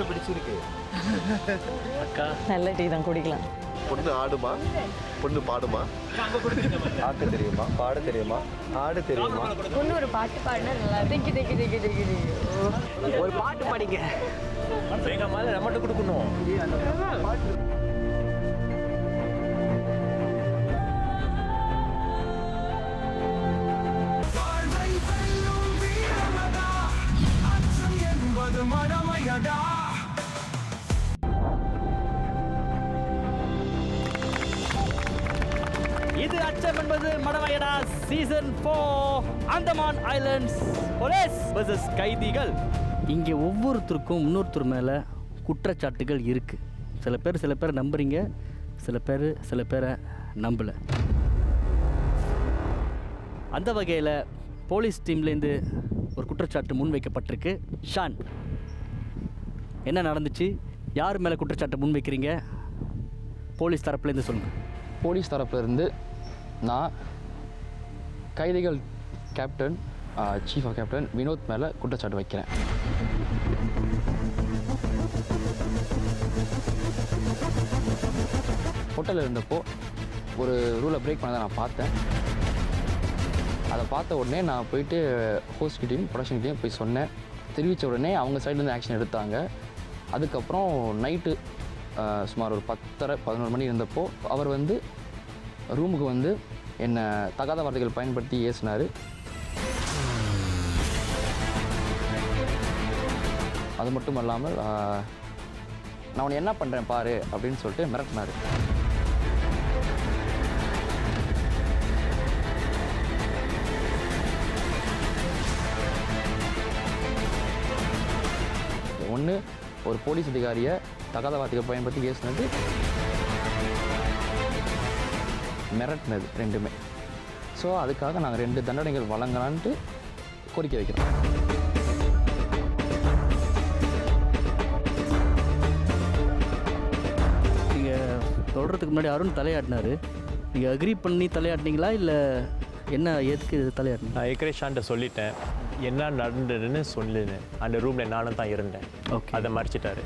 என்ன பிடிச்சிருக்கு? அக்கா நல்ல டீ தான் குடிக்கலாம். பொண்ணு ஆடுமா? பொண்ணு பாடுமா? ஆட்ட தெரியுமா? பாட தெரியுமா? ஆட தெரியுமா? பொண்ணு ஒரு பாட்டு பாடினா நல்லா தெக்கி தெக்கி தெக்கி தெக்கி ஒரு பாட்டு பாடிங்க. எங்க மாதிரி நம்மகிட்ட கொடுக்கணும். இது Achcham Enbathu Madamaiyada season 4 Andaman islands police versus கைதிகள். இங்கே ஒவ்வொருத்தருக்கும் இன்னொருத்தர் மேலே குற்றச்சாட்டுகள் இருக்குது. சில பேர் நம்புறீங்க, சில பேரை நம்பலை. அந்த வகையில் போலீஸ் டீம்லேருந்து ஒரு குற்றச்சாட்டு முன்வைக்கப்பட்டிருக்கு. ஷான், என்ன நடந்துச்சு? யார் மேலே குற்றச்சாட்டு முன்வைக்கிறீங்க? போலீஸ் தரப்புலேருந்து சொல்லுங்கள். போலீஸ் தரப்புலேருந்து நான் கைதிகள் captain chief of captain Vinod மேலே குற்றச்சாட்டு வைக்கிறேன். ஹோட்டலில் இருந்தப்போ ஒரு ரூலை பிரேக் பண்ணதை நான் பார்த்தேன். அதை பார்த்த உடனே நான் போயிட்டு ஹோஸ்ட்கிட்டையும் ப்ரொடக்ஷன்கிட்டையும் போய் சொன்னேன். தெரிவித்த உடனே அவங்க சைட்லேருந்து ஆக்ஷன் எடுத்தாங்க. அதுக்கப்புறம் நைட்டு சுமார் ஒரு 10:30-11 மணி இருந்தப்போ அவர் வந்து ரூமுக்கு வந்து என்னை தகாத வார்த்தைகள் பயன்படுத்தி ஏசினார். அது மட்டும் இல்லாமல் நான் உன்னை என்ன பண்ணுறேன் பாரு அப்படின்னு சொல்லிட்டு மிரட்டினார். ஒன்று ஒரு போலீஸ் அதிகாரியை தகாத வார்த்தைகள் பயன்படுத்தி ஏசினது, மிரட்டினது, ரெண்டுமே. ஸோ அதுக்காக நாங்கள் 2 தண்டனைகள் வழங்கலான்ட்டு கோரிக்கை வைக்கிறோம். நீங்கள் தொடர்றதுக்கு முன்னாடி அருண் தலையாட்டினார். நீங்கள் அக்ரி பண்ணி தலையாட்டினீங்களா இல்லை என்ன, எதுக்கு தலையாட்டினீங்க? நான் ஏற்கனவே ஷான்ட்ட சொல்லிட்டேன், என்ன நடந்ததுன்னு சொல்லினேன். அந்த ரூமில் நானும் தான் இருந்தேன். ஓகே, அதை மறைச்சிட்டாரு.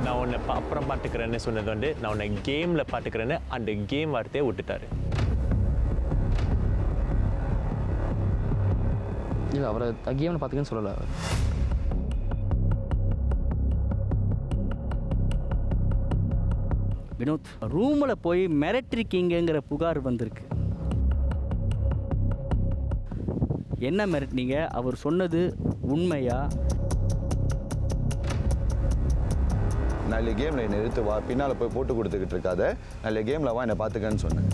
நான் உன்னை அப்புறம் பார்த்துக்கிறேன்னு சொன்னது வந்து நான் உன்னை கேமில் பார்த்துக்கிறேன்னு அந்த கேம் வார்த்தையை விட்டுட்டாரு. இல்லை, அவரை கேமில் பார்த்துக்கன்னு சொல்லலை. அவர் வினோத், ரூமில் போய் மிரட்டிருக்கீங்கிற புகார் வந்திருக்கு. என்ன மிரட்டினீங்க? அவர் சொன்னது உண்மையா? நல்ல கேமில் என்னை எடுத்து வா, பின்னால் போய் போட்டு கொடுத்துக்கிட்டு இருக்காத, நல்ல கேமில் வா, என்னை பார்த்துக்கன்னு சொன்னேன்.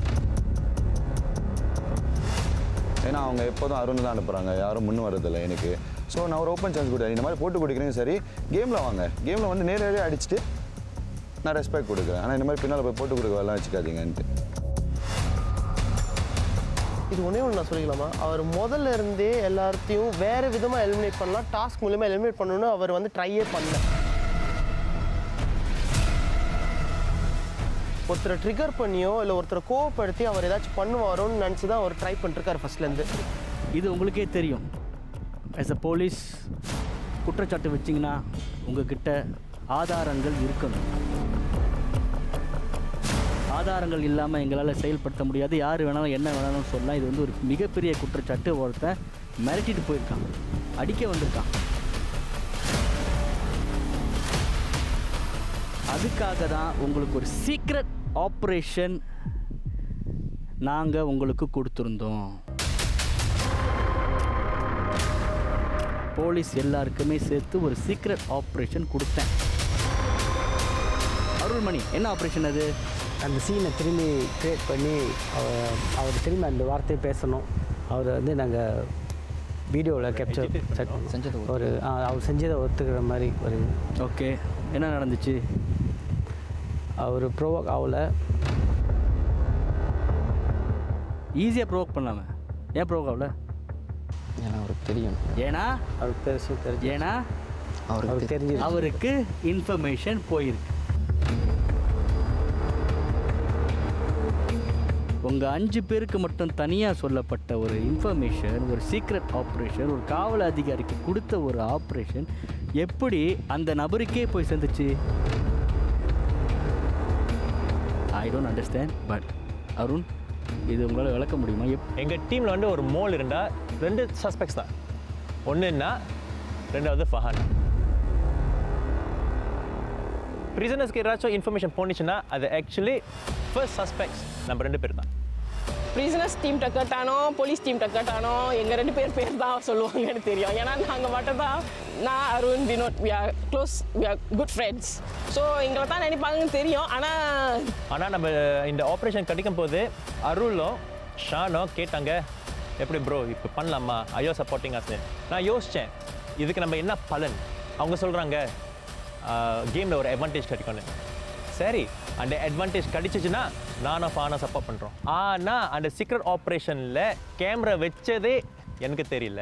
ஏன்னா அவங்க எப்போதும் அருண் தான் அனுப்புகிறாங்க, யாரும் முன்னும் வரதில்லை எனக்கு. ஸோ நான் ஒரு ஓப்பன் சான்ஸ் கொடுத்தேன். இந்த மாதிரி போட்டு கொடுக்குறேங்க, சரி கேமில் வாங்க, கேமில் வந்து நேரடியாக அடிச்சுட்டு நான் ரெஸ்பெக்ட் கொடுக்குறேன். ஆனால் இந்த மாதிரி பின்னால் போய் போட்டு கொடுக்க வரலாம் வச்சுக்காதீங்கன்ட்டு. இது ஒன்றே ஒன்று நான் சொல்லிக்கலாமா? அவர் முதல்ல இருந்தே எல்லாத்தையும் வேறு விதமாக எலிமினேட் பண்ணலாம், டாஸ்க் மூலமாக எலிமினேட் பண்ணணும்னு அவர் வந்து ட்ரையே பண்ணல. ஒருத்தரை ட்ரிகர் பண்ணியோ இல்லை ஒருத்தரை கோவப்படுத்தி அவர் ஏதாச்சும் பண்ணுவாரோன்னு நினச்சி தான் அவர் ட்ரை பண்ணிருக்காரு ஃபஸ்ட்லேருந்து. இது உங்களுக்கே தெரியும். ஆஸ் அ போலீஸ் குற்றச்சாட்டு வச்சிங்கன்னா உங்ககிட்ட ஆதாரங்கள் இருக்கணும். ஆதாரங்கள் இல்லாமல் எங்களால் செயல்படுத்த முடியாது. யார் வேணாலும் என்ன வேணாலும் சொல்லலாம். இது வந்து ஒரு மிகப்பெரிய குற்றச்சாட்டு. ஒருத்தன் மிரட்டிட்டு போயிருக்கான், அடிக்க வந்திருக்கான். அதுக்காக தான் உங்களுக்கு ஒரு சீக்ரெட் ஆப்ரேஷன் நாங்கள் உங்களுக்கு கொடுத்துருந்தோம். போலீஸ் எல்லாருக்குமே சேர்த்து ஒரு சீக்ரெட் ஆப்ரேஷன் கொடுத்தேன். அருள்மணி, என்ன ஆப்ரேஷன் அது? அந்த சீனை திரும்பி க்ரியேட் பண்ணி அவர் திரும்பி அந்த வார்த்தையை பேசணும். அவர் வந்து நாங்கள் வீடியோவில் கேப்சர் செஞ்சது ஒரு அவர் செஞ்சதை ஒத்துக்கிற மாதிரி ஒரு. ஓகே, என்ன நடந்துச்சு? அவர் ப்ரோவோக் ஆகலை. ஈஸியாக ப்ரோவோக் பண்ணலாமே, ஏன் ப்ரோவோக் ஆகல? ஏன்னா அவருக்கு தெரியும். ஏன்னா அவருக்கு தெரிஞ்சு ஏன்னா அவருக்கு தெரிஞ்சு அவருக்கு இன்ஃபர்மேஷன் போயிருக்கு. உங்கள் 5 பேருக்கு மட்டும் தனியாக சொல்லப்பட்ட ஒரு இன்ஃபர்மேஷன், ஒரு சீக்ரெட் ஆப்ரேஷன், ஒரு காவல் அதிகாரிக்கு கொடுத்த ஒரு ஆப்ரேஷன் எப்படி அந்த நபருக்கே போய் சேர்ந்துச்சு? I don't understand. But Arun, இது உங்களால் விளக்க முடியுமா? எங்கள் டீமில் வந்து ஒரு மோல் இருந்தால் 2 சஸ்பெக்ட்ஸ் தான். ஒன்றுன்னா ரெண்டாவது ஃபஹான். ப்ரிசனர்ஸ்க்கு ஏதாச்சும் இன்ஃபர்மேஷன் போனிச்சுன்னா அது ஆக்சுவலி ஃபர்ஸ்ட் சஸ்பெக்ட்ஸ் நம்ம 2 பேர் தான். பிரிசனர்ஸ் டீம் டக்கட்டானோ போலீஸ் டீம் டக்கட்டானோ எங்கள் 2 பேர் தான் சொல்லுவாங்கன்னு தெரியும். ஏன்னா நாங்கள் மட்டும் தான், நான் Arun Vinod, we are close, we are good friends. So எங்களை தான் நினைப்பாங்கன்னு தெரியும். ஆனால் நம்ம இந்த ஆப்ரேஷன் கிடைக்கும் போது அருளும் ஷானோ கேட்டாங்க, எப்படி ப்ரோ இப்போ பண்ணலாமா, ஐயோ சப்போர்ட்டிங் ஆஸ்னு. நான் யோசித்தேன், இதுக்கு நம்ம என்ன பலன்? அவங்க சொல்கிறாங்க கேமில் ஒரு அட்வான்டேஜ் கிடைக்கும்னு. சரி, அந்த அட்வான்டேஜ் கிடைச்சிச்சுன்னா நானும் ஃபானும் சப்போர்ட் பண்ணுறோம். ஆனால் அந்த சீக்ரெட் ஆப்ரேஷனில் கேமரா வச்சதே எனக்கு தெரியல.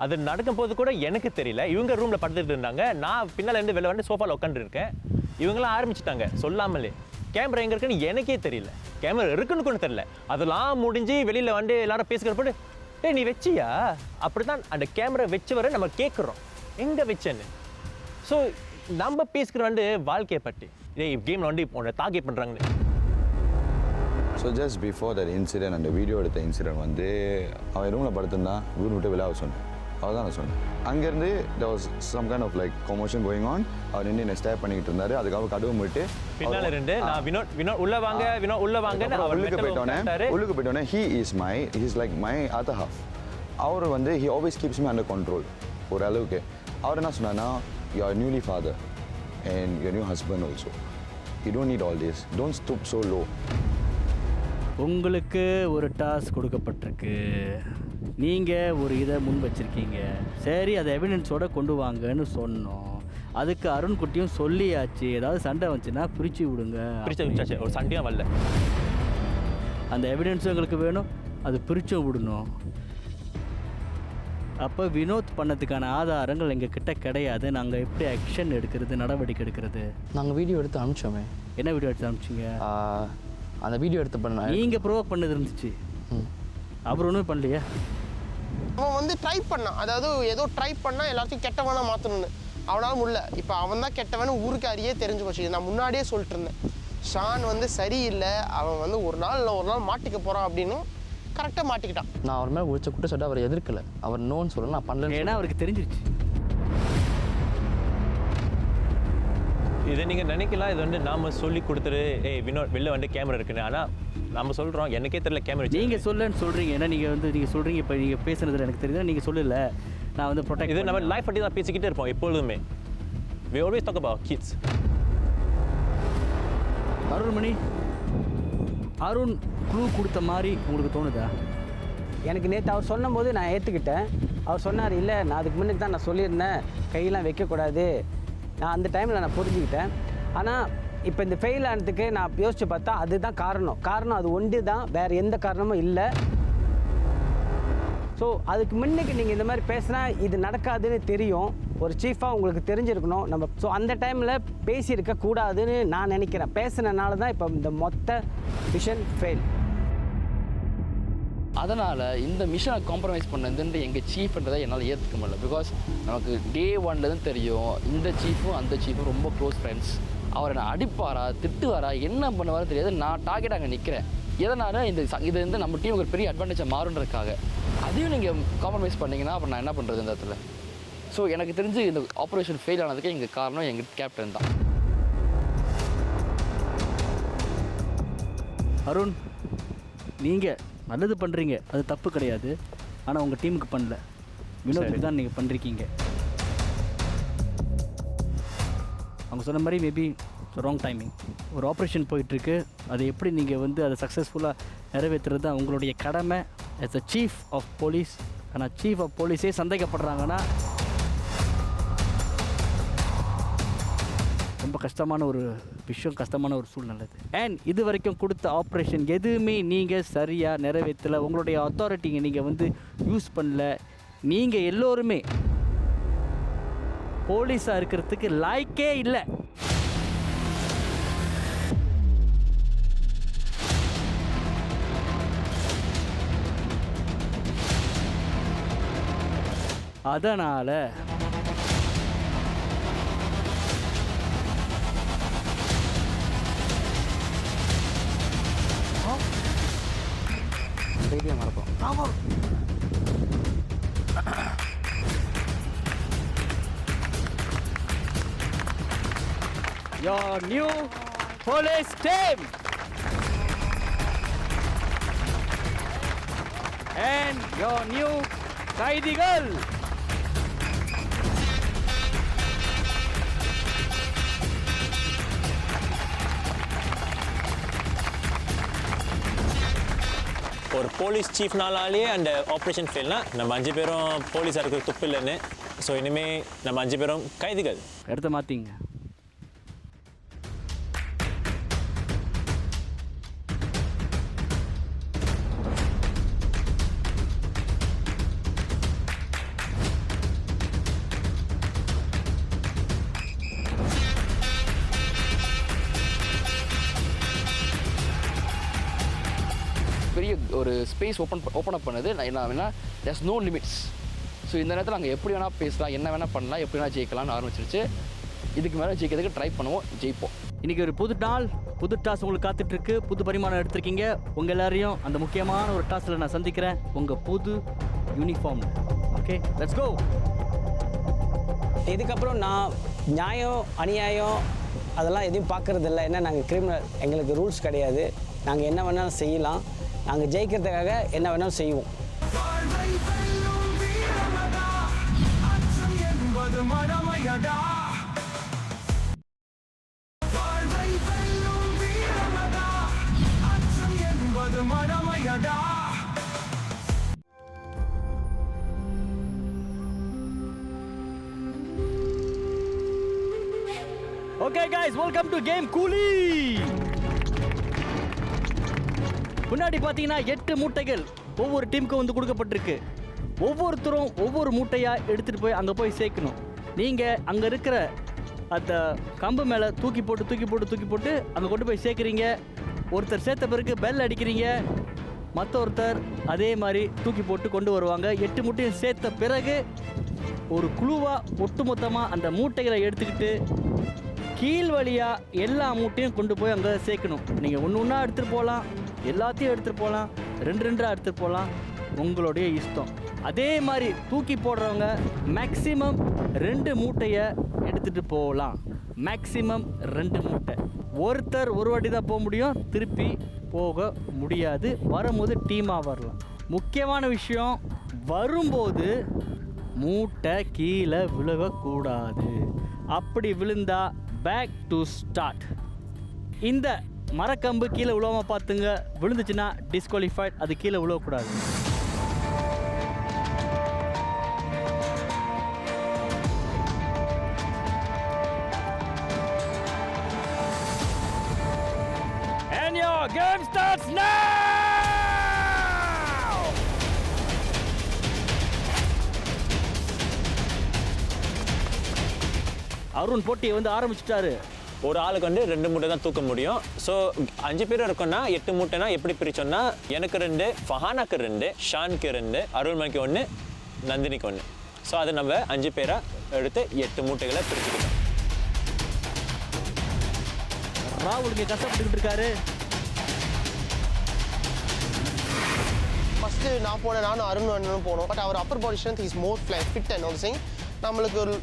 அது நடக்கும்போது கூட எனக்கு தெரியல. இவங்க ரூமில் படுத்துட்டு இருந்தாங்க, நான் பின்னால் இருந்து வெளில வந்து சோஃபாவில் உட்காந்துருக்கேன். இவங்களாம் ஆரம்பிச்சிட்டாங்க சொல்லாமலே. கேமரா எங்கே இருக்குன்னு எனக்கே தெரியல, கேமரா இருக்குன்னு கூட தெரியல. அதெல்லாம் முடிஞ்சு வெளியில் வந்து எல்லாரும் பேசுகிறப்ப, நீ வச்சியா? அப்படி தான் அந்த கேமரா வச்சு வர நம்ம கேட்குறோம் எங்கே வச்சேன்னு. ஸோ நம்ம பேசுகிற வந்து வாழ்க்கையை பற்றி, கேமில் வந்து உன்னை டார்கெட் பண்ணுறாங்கன்னு. So just before that incident, அந்த வீடியோ எடுத்த இன்சிடென்ட் வந்து அவன் ரூமில் படுத்திருந்தான், வீடு விட்டு விளையாட சொன்னேன். அவ்வளோதான் நான் சொன்னேன். அங்கேருந்து there was some kind of like commotion going on. அவர் நின்று என்னை ஸ்டே பண்ணிக்கிட்டு இருந்தார். அதுக்காக கதவு விட்டு பின்னால் இருந்து நான் வினோத் உள்ள வாங்க, வினோத் உள்ள வாங்க. உள்ளுக்கு போயிட்டோன்னே he is like my other half. அவர் வந்து he always keeps me under control. ஒரு அளவுக்கு அவர் என்ன சொன்னார்னா, you are newly father and your new husband also. You don't need all this. Don't stoop so low. உங்களுக்கு ஒரு டாஸ்க் கொடுக்கப்பட்டிருக்கு, நீங்கள் ஒரு இதை முன் வச்சுருக்கீங்க. சரி, அதை எவிடன்ஸோடு கொண்டு வாங்கன்னு சொன்னோம். அதுக்கு அருண்குட்டியும் சொல்லியாச்சு, ஏதாவது சண்டை வந்துச்சுன்னா பிரித்து விடுங்க. பிரிச்சு ஒரு சண்டையாக வரல. அந்த எவிடன்ஸும் எங்களுக்கு வேணும், அது பிரிச்சும் விடணும். அப்போ வினோத் பண்ணதுக்கான ஆதாரங்கள் எங்கள் கிட்ட கிடையாது. நாங்கள் எப்படி ஆக்ஷன் எடுக்கிறது, நடவடிக்கை எடுக்கிறது? நாங்கள் வீடியோ எடுத்து அனுப்பிச்சோமே. என்ன வீடியோ எடுத்து அனுப்பிச்சிங்க? அந்த வீடியோ எடுத்து பண்ண நீங்கள் ப்ரோவோக் பண்ணது இருந்துச்சு, அப்புறம் ஒன்றும் பண்ணலையா? அவன் வந்து ட்ரை பண்ணான், அதாவது ஏதோ ட்ரை பண்ணால் எல்லாத்தையும் கெட்டவனாக மாற்றணும்னு. அவனால் முடியல. இப்போ அவன் தான் கெட்டவனு ஊருக்கு அறியே தெரிஞ்சு போச்சு. நான் முன்னாடியே சொல்லிட்டு இருந்தேன், ஷான் வந்து சரியில்லை, அவன் வந்து ஒரு நாள் மாட்டிக்க போகிறான் அப்படின்னு. கரெக்டாக மாட்டிக்கிட்டான். நான் அவர் மேலே உழைச்ச குற்றச்சாட்டு அவர் எதிர்க்கலை, அவர் நோன்னு சொல்லலை, நான் பண்ணல. ஏன்னா அவருக்கு தெரிஞ்சிருச்சு. இதை நீங்கள் நினைக்கலாம், இது வந்து நாம் சொல்லி கொடுத்துரு, வினோத் வெளில வந்து கேமரா இருக்குன்னு. ஆனால் நம்ம சொல்கிறோம், எனக்கே தெரியல கேமரா. நீங்கள் சொல்லன்னு சொல்கிறீங்க. ஏன்னா நீங்கள் சொல்கிறீங்க, இப்போ நீங்கள் பேசுனதில் எனக்கு தெரியுது, நீங்கள் சொல்லலை. நான் வந்து ப்ரொடெக்ட், இது நம்ம லைஃப் பற்றி தான் பேசிக்கிட்டே இருப்போம் எப்பொழுதுமே. we always talk about kids. Arulmani, Arun clue கொடுத்த மாதிரி உங்களுக்கு தோணுதா? எனக்கு நேற்று அவர் சொன்னபோது நான் ஏற்றுக்கிட்டேன். அவர் சொன்னார், இல்லை நான் அதுக்கு முன்னாடி தான் நான் சொல்லியிருந்தேன், கையெல்லாம் வைக்கக்கூடாது. நான் அந்த டைமில் நான் புரிஞ்சுக்கிட்டேன். ஆனால் இப்போ இந்த ஃபெயில் ஆனதுக்கு நான் யோசித்து பார்த்தா அதுதான் காரணம் அது ஒன்று தான், வேறு எந்த காரணமும் இல்லை. ஸோ அதுக்கு முன்னுக்கு நீங்கள் இந்த மாதிரி பேசினா இது நடக்காதுன்னு தெரியும். ஒரு சீஃபாக உங்களுக்கு தெரிஞ்சிருக்கணும் நம்ம. ஸோ அந்த டைமில் பேசியிருக்க கூடாதுன்னு நான் நினைக்கிறேன். பேசுனனால தான் இப்போ இந்த மொத்த மிஷன் ஃபெயில். அதனால் இந்த மிஷனை காம்ப்ரமைஸ் பண்ணதுன்ற எங்கள் சீஃப்ன்றதை என்னால் ஏற்றுக்க முடியல. பிகாஸ் நமக்கு டே 1லேருந்து தெரியும், இந்த சீஃபும் அந்த சீஃபும் ரொம்ப க்ளோஸ் ஃப்ரெண்ட்ஸ். அவர் என்னை அடிப்பாரா, திட்டுவாரா, என்ன பண்ணுவாரோ தெரியாது. நான் டார்கெட் அங்கே நிற்கிறேன். எதனால் இது வந்து நம்ம டீம் ஒரு பெரிய அட்வான்டேஜாக மாறுன்றதுக்காக. அதையும் நீங்கள் காம்ப்ரமைஸ் பண்ணிங்கன்னா அப்புறம் நான் என்ன பண்ணுறது இந்த இடத்துல? ஸோ எனக்கு தெரிஞ்சு இந்த ஆப்ரேஷன் ஃபெயில் ஆனதுக்கு எங்கள் காரணம் எங்கள் கேப்டன் தான். அருண், நீங்கள் நல்லது பண்ணுறீங்க, அது தப்பு கிடையாது. ஆனால் உங்கள் டீமுக்கு பண்ணல, வினோத்துக்கு தான் நீங்கள் பண்ணிருக்கீங்க. அவங்க சொன்ன மாதிரி மேபி ராங் டைமிங். ஒரு ஆப்ரேஷன் போயிட்டுருக்கு, அதை எப்படி நீங்கள் வந்து அதை சக்ஸஸ்ஃபுல்லாக நிறைவேற்றுறது தான் உங்களுடைய கடமை as a chief of police. ஆனால் சீஃப் ஆஃப் போலீஸே சந்தேகப்படுறாங்கன்னா ரொம்ப கஷ்டமான ஒரு விஷயம், கஷ்டமான ஒரு சூழ்நிலை. அண்ட் இது வரைக்கும் கொடுத்த ஆப்ரேஷன் எதுவுமே நீங்கள் சரியாக நிறைவேற்றலை. உங்களுடைய அத்தாரிட்டிங்க நீங்கள் வந்து யூஸ் பண்ணல. நீங்கள் எல்லோருமே போலீஸாக இருக்கிறதுக்கு லாய்க்கே இல்லை. அதனால் தைரியம் மறப்போம். your new police team and your new கைதிகள். ஒரு போலீஸ் சீஃப்னாலே அந்த ஆப்ரேஷன் ஃபெயில்னா நம்ம 5 பேரும் போலீஸாக இருக்கிற துப்பு இல்லைன்னு. ஸோ இனிமேல் நம்ம 5 பேரும் கைதிகள். இடத்த மாற்றிங்க. பெரிய ஒரு ஸ்பேஸ் ஓப்பன் அப் பண்ணது நான் என்ன வேணா there's no லிமிட்ஸ். ஸோ இந்த நேரத்தில் நாங்கள் எப்படி வேணால் பேசலாம், என்ன வேணால் பண்ணலாம், எப்படி வேணால் ஜெயிக்கலாம்னு ஆரம்பிச்சிருச்சு. இதுக்கு மேலே ஜெயிக்கிறதுக்கு ட்ரை பண்ணுவோம், ஜெயிப்போம். இன்றைக்கி ஒரு புது நாள், புது டாஸ் உங்களுக்கு காத்துட்ருக்கு. புது பரிமாணம் எடுத்திருக்கீங்க. உங்கள் எல்லாரையும் அந்த முக்கியமான ஒரு டாஸில் நான் சந்திக்கிறேன் உங்கள் புது யூனிஃபார்ம். Okay, let's go. இதுக்கப்புறம் நான் நியாயம் அநியாயம் அதெல்லாம் எதையும் பார்க்குறது இல்லை. ஏன்னா நாங்கள் கிரிமினல், எங்களுக்கு ரூல்ஸ் கிடையாது. நாங்கள் என்ன வேணாலும் செய்யலாம். நாங்கள் ஜெயிக்கிறதுக்காக என்ன வேணாலும் செய்வோம். Okay guys, welcome to game கூலி. முன்னாடி பார்த்தீங்கன்னா 8 மூட்டைகள் ஒவ்வொரு டீமுக்கும் வந்து கொடுக்கப்பட்டிருக்கு. ஒவ்வொருத்தரும் ஒவ்வொரு மூட்டையாக எடுத்துகிட்டு போய் அங்கே போய் சேர்க்கணும். நீங்கள் அங்கே இருக்கிற அந்த கம்பு மேலே தூக்கி போட்டு அங்கே கொண்டு போய் சேர்க்குறீங்க. ஒருத்தர் சேர்த்த பிறகு பெல் அடிக்கிறீங்க. மற்ற ஒருத்தர் அதே மாதிரி தூக்கி போட்டு கொண்டு வருவாங்க. 8 மூட்டையும் சேர்த்த பிறகு ஒரு குழுவாக ஒட்டுமொத்தமாக அந்த மூட்டைகளை எடுத்துக்கிட்டு கீழ் வழியாக எல்லா மூட்டையும் கொண்டு போய் அங்கே சேர்க்கணும். நீங்கள் ஒன்று எடுத்துகிட்டு போகலாம், எல்லாத்தையும் எடுத்துகிட்டு போகலாம், 2 எடுத்துகிட்டு போகலாம், உங்களுடைய இஷ்டம். அதே மாதிரி தூக்கி போடுறவங்க மேக்ஸிமம் 2 மூட்டையை எடுத்துகிட்டு போகலாம். மேக்ஸிமம் 2 மூட்டை. ஒருத்தர் ஒரு வாட்டி தான் போக முடியும், திருப்பி போக முடியாது. வரும்போது டீமாக வரலாம். முக்கியமான விஷயம், வரும்போது மூட்டை கீழே விழுகக்கூடாது. அப்படி விழுந்தா பேக் டு ஸ்டார்ட். இந்த மரக்கம்பு கீழே விழுவாமல் பார்த்துங்க. விழுந்துச்சுன்னா டிஸ்குவாலிஃபைட். அது கீழே விழுவக்கூடாது. And your game starts now! Arun போட்டியை வந்து ஆரம்பிச்சிட்டாரு. ஒரு ஆளுக்கு வந்து 2 மூட்டை தான் தூக்க முடியும். ஸோ 5 பேர் இருக்கோம்னா 8 மூட்டைனா எப்படி பிரிச்சோம்னா, எனக்கு 2, ஃபஹானாக்கு 2, ஷானுக்கு 2, அருள்மணிக்கு 1, நந்தினிக்கு 1. ஸோ அதை நம்ம 5 பேராக எடுத்து 8 மூட்டைகளை பிரிச்சுக்கிட்டோம். ராகுல் இங்கே கஷ்டப்பட்டுக்கிட்டு இருக்காரு. ஃபஸ்ட்டு நானும் அருண் போனோம். பட் அவர் upper body strength is more fit and all thing. நம்மளுக்கு ஒரு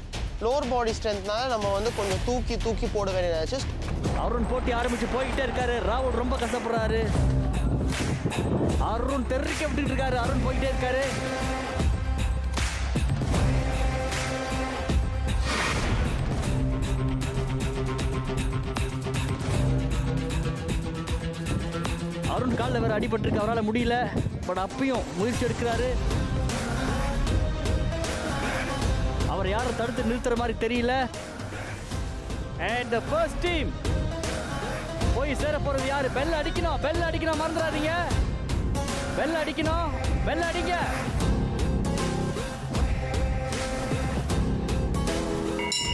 லோவர் பாடி ஸ்ட்ரென்த்னால நம்ம வந்து கொஞ்சம் தூக்கி போட வேண்டியதாச்சு. அருண் போட்டி ஆரம்பிச்சு போய்கிட்டே இருக்காரு. ராகுல் ரொம்ப கஷ்டப்படுறாரு. அருண் தெறிக்க விட்டுட்டு இருக்காரு. அருண் போய்கிட்டே இருக்காரு. அருண் காலில் வேற அடிபட்டிருக்கு, அவரால் முடியல. பட் அப்பயும் முயற்சி எடுக்கிறாரு. அவர் யாரும் தடுத்து நிறுத்துற மாதிரி தெரியல. And the first team போய் சேர போறது யாரு? பெல் அடிக்கணும் மறந்துடாதீங்க. பெல் அடிக்கணும், பெல் அடிங்க.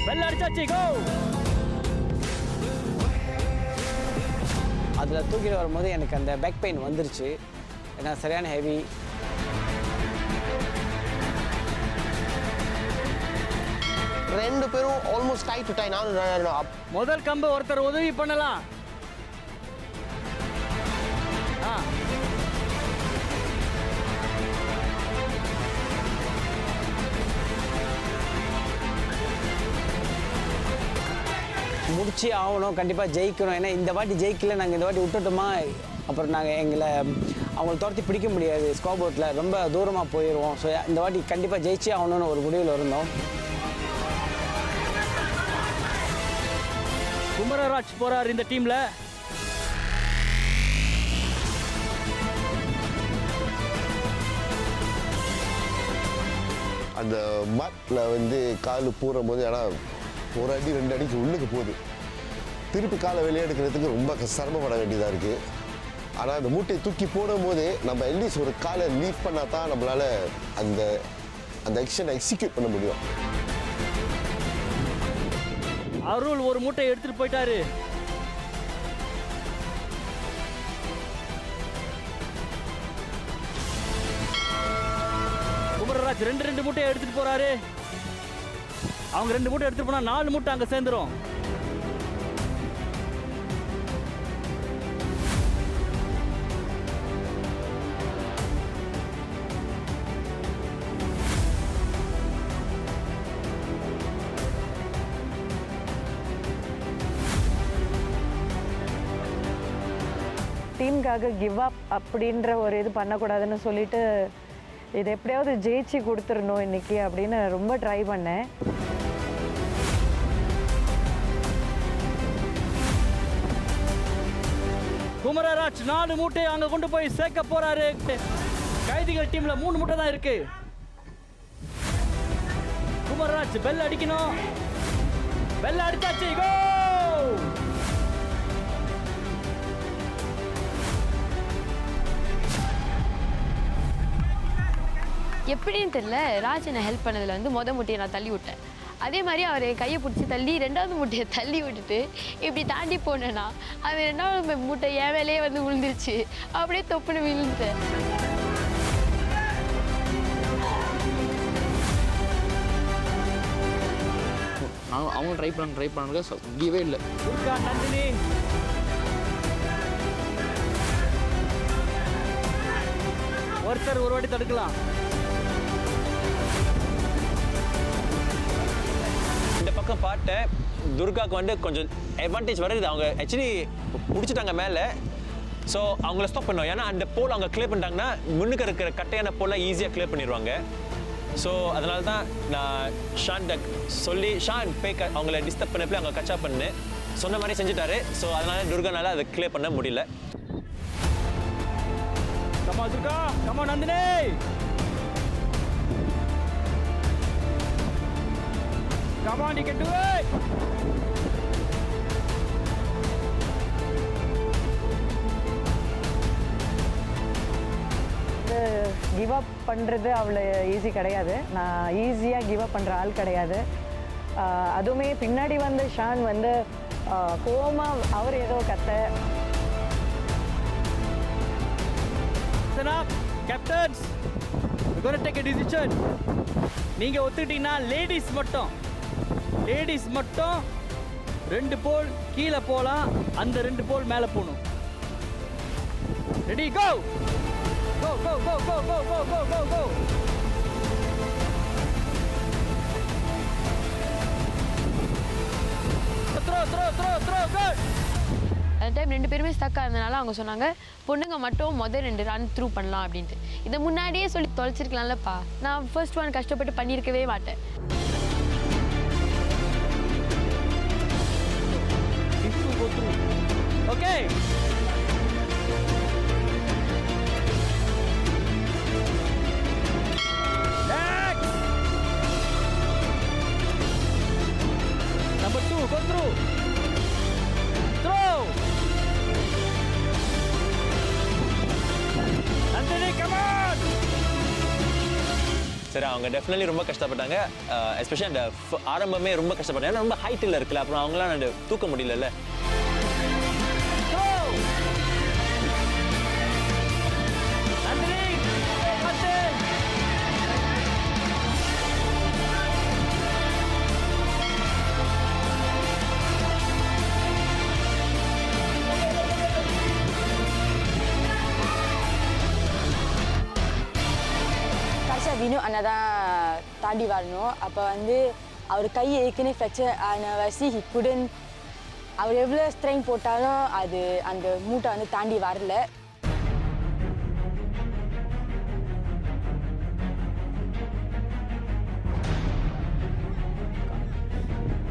பெல் அடிச்சாச்சு, கோ. அதில் தூக்கிட்டு வரும்போது எனக்கு அந்த பேக் பெயின் வந்துருச்சு. ஏன்னா சரியான ஹெவி. 2 பேரும் ஆல்மோஸ்ட் டை டு டை. நான் முதல் கம்பு ஒருத்தர் உதவி பண்ணலாம். முடிச்சு ஆகணும், கண்டிப்பாக ஜெயிக்கணும். ஏன்னா இந்த வாட்டி ஜெயிக்கல, நாங்கள் இந்த வாட்டி விட்டுட்டோமா அப்புறம் நாங்கள் எங்களை அவங்கள துரத்தி பிடிக்க முடியாது. ஸ்கோர் போர்ட்டில் ரொம்ப தூரமாக போயிடுவோம். ஸோ இந்த வாட்டி கண்டிப்பாக ஜெயிச்சே ஆகணும்னு ஒரு முடிவில் இருந்தோம். குமரராஜ் போறார் இந்த டீம்ல. அந்த மேட்டில் வந்து கால் போடும் போது, ஆனால் ஒரு அடி 2 அடிக்கு உள்ளுக்கு போகுது. திருப்பி காலை வெளியே எடுக்கிறதுக்கு ரொம்ப சிரமப்பட வேண்டியதாக இருக்குது. ஆனால் அந்த மூட்டையை தூக்கி போடும்போது நம்ம அட்லீஸ்ட் ஒரு காலை லீவ் பண்ணால் தான் நம்மளால் அந்த அந்த ஆக்ஷனை எக்ஸிக்யூட் பண்ண முடியும். அருள் ஒரு மூட்டை எடுத்துட்டு போயிட்டாரு. குமரராஜ் 2 மூட்டையை எடுத்துட்டு போறாரு. அவங்க 2 மூட்டை எடுத்துட்டு போனா 4 மூட்டை அங்க சேர்ந்துரும். டீமுக்காக கிவ் அப் அப்படின்ற ஒரு இது பண்ணக்கூடாதுன்னு சொல்லிட்டு இதை எப்படியாவது ஜெயிச்சு கொடுத்துடணும் இன்னைக்கு அப்படின்னு ரொம்ப ட்ரை பண்ணேன். குமரராஜ் 4 மூட்டையை அங்க கொண்டு போய் சேர்க்க போறாரு. கைதிகள் டீம்ல 3 மூட்டை தான் இருக்கு. குமரராஜ் பெல் அடிக்கணும். பெல் அடிச்சாச்சு. கோ! எப்படின்னு தெரியல, ராஜ் என்னை ஹெல்ப் பண்ணதில் வந்து மூட்டையை நான் தள்ளி விட்டேன். அதே மாதிரி அவர் என் கையை பிடிச்சி தள்ளி 2வது மூட்டையை தள்ளி விட்டுட்டு இப்படி தாண்டி போனேன்னா அது 2வது மூட்டை என் மேலேயே வந்து விழுந்துருச்சு. அப்படியே தொப்புன்னு விழுந்துட்டேன். அவங்க ட்ரை பண்ணாங்க கிவே இல்லை. நந்தினி ஒருத்தர் ஒரு வாட்டி தடுக்கலாம். இந்த பக்கம் பார்த்தேன் துர்காவுக்கு வந்து கொஞ்சம் அட்வான்டேஜ் வருது. அவங்க ஆக்சுவலி பிடிச்சிட்டாங்க மேலே. ஸோ அவங்கள ஸ்டாப் பண்ணுவோம். ஏன்னா அந்த போல் அவங்க கிளியர் பண்ணிட்டாங்கன்னா முன்னுக்கு இருக்கிற கட்டையான போலை ஈஸியாக கிளியர் பண்ணிடுவாங்க. ஸோ அதனால தான் நான் ஷான் சொல்லி ஷான் அவங்கள டிஸ்டர்ப் பண்ணப்போ அவங்க கச்சா பண்ணு சொன்ன மாதிரி செஞ்சுட்டாரு. ஸோ அதனால துர்கானால அதை கிளியர் பண்ண முடியல. Come on, Durga! Come on, Nandini! Come on, you can do it! Give up பண்ணுறது அவ்வளோ ஈஸி கிடையாது. நான் ஈஸியாக கிவ் அப் பண்ணுற ஆள் கிடையாது. அதுவுமே பின்னாடி வந்து ஷான் வந்து கோவமாக அவர் ஏதோ கத்த. Captains, we're going to take a decision. நீங்க ஒத்துக்கிட்டீங்கன்னா லேடிஸ் மட்டும் 2 போல் கீழே போலாம். அந்த 2 போல் மேலே போகணும். Ready go go go go go go go go go go. Throw throw throw throw good. அந்த டைம் 2 பேருமே ஸ்டக்காக இருந்தனால அவங்க சொன்னாங்க பொண்ணுங்க மட்டும் முதல் 2 ரன் த்ரூ பண்ணலாம் அப்படின்ட்டு. இதை முன்னாடியே சொல்லி தொலைச்சிருக்கலாம்லப்பா. நான் ஃபர்ஸ்ட் 1 கஷ்டப்பட்டு பண்ணியிருக்கவே மாட்டேன். Okay Number 2, go through. Throw. Nandini, come on. சரி, அவங்க டெஃபினெட்லி ரொம்ப கஷ்டப்பட்டாங்க. எஸ்பெஷலி அந்த ஆரம்பமே ரொம்ப கஷ்டப்பட்டாங்க. ஏன்னா ரொம்ப ஹைட்டில் இருக்குல்ல, அப்புறம் அவங்களாம் தூக்க முடியலல்ல. வினு அண்ணா தான் தாண்டி வரணும். அப்போ வந்து அவர் கை ஏற்கனவே ஃப்ராக்சர் ஆன வசி ஹி குடன், அவர் எவ்வளோ ஸ்ட்ரெயின் போட்டாலும் அது அந்த மூட்டை வந்து தாண்டி வரல.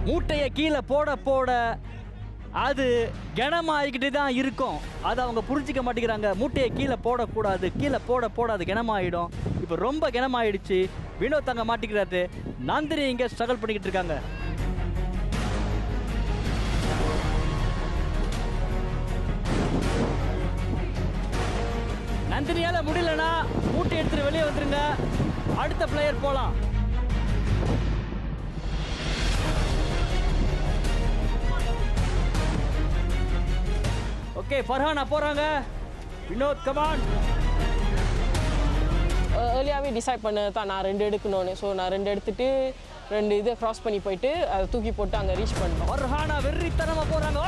மூட்டையை கீழே போட போட அது கனமாகிக்கிட்டே தான் இருக்கும். அதை அவங்க புரிஞ்சிக்க மாட்டேங்கிறாங்க. மூட்டையை கீழே போடக்கூடாது, கீழே போட போட அது கனமாகிடும். இப்போ ரொம்ப கனமாயிடுச்சு. வினோத் அங்கே மாட்டிக்கிறாரு. நந்தினி இங்கே ஸ்ட்ரகிள் பண்ணிக்கிட்டு இருக்காங்க. நந்தினியால முடியலன்னா மூட்டை எடுத்துட்டு வெளியே வந்துருங்க. அடுத்த பிளேயர் போலாம். ஓகே, ஃபர்ஹானா போறாங்க. வினோத் கமான். ஏர்லியாகவே டிசைட் பண்ண தான் நான் 2 எடுக்கணும்னு. ஸோ நான் 2 எடுத்துட்டு 2 இதை க்ராஸ் பண்ணி போயிட்டு அதை தூக்கி போட்டு அங்கே ரீச் பண்ணோம். ஃபர்ஹானா வெறித்தனமா போறாங்க.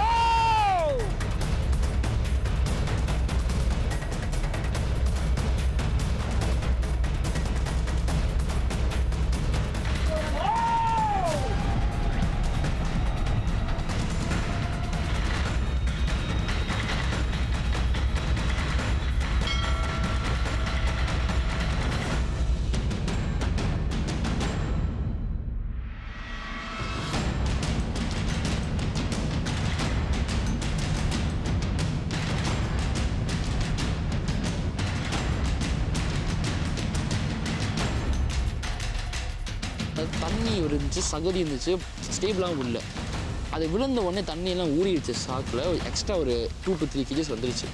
தண்ணி இருந்துச்சு, சகதி இருந்துச்சு, ஸ்டேபிளாகவும் இல்லை. அது விழுந்த உடனே தண்ணியெல்லாம் ஊறிடுச்சு. ஷாக்கில் எக்ஸ்ட்ரா ஒரு 2 to 3 kgs வந்துருச்சு.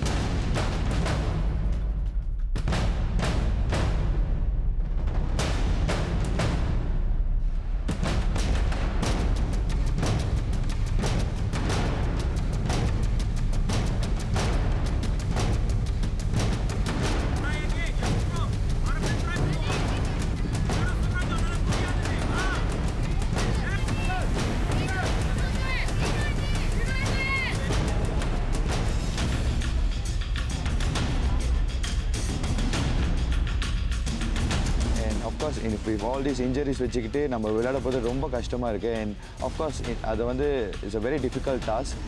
இப்போ ஆல் தீஸ் இன்ஜரிஸ் வச்சுக்கிட்டு நம்ம விளையாட போது ரொம்ப கஷ்டமாக இருக்குது. அண்ட் ஆஃப்கோர்ஸ் அது வந்து it's a very difficult task.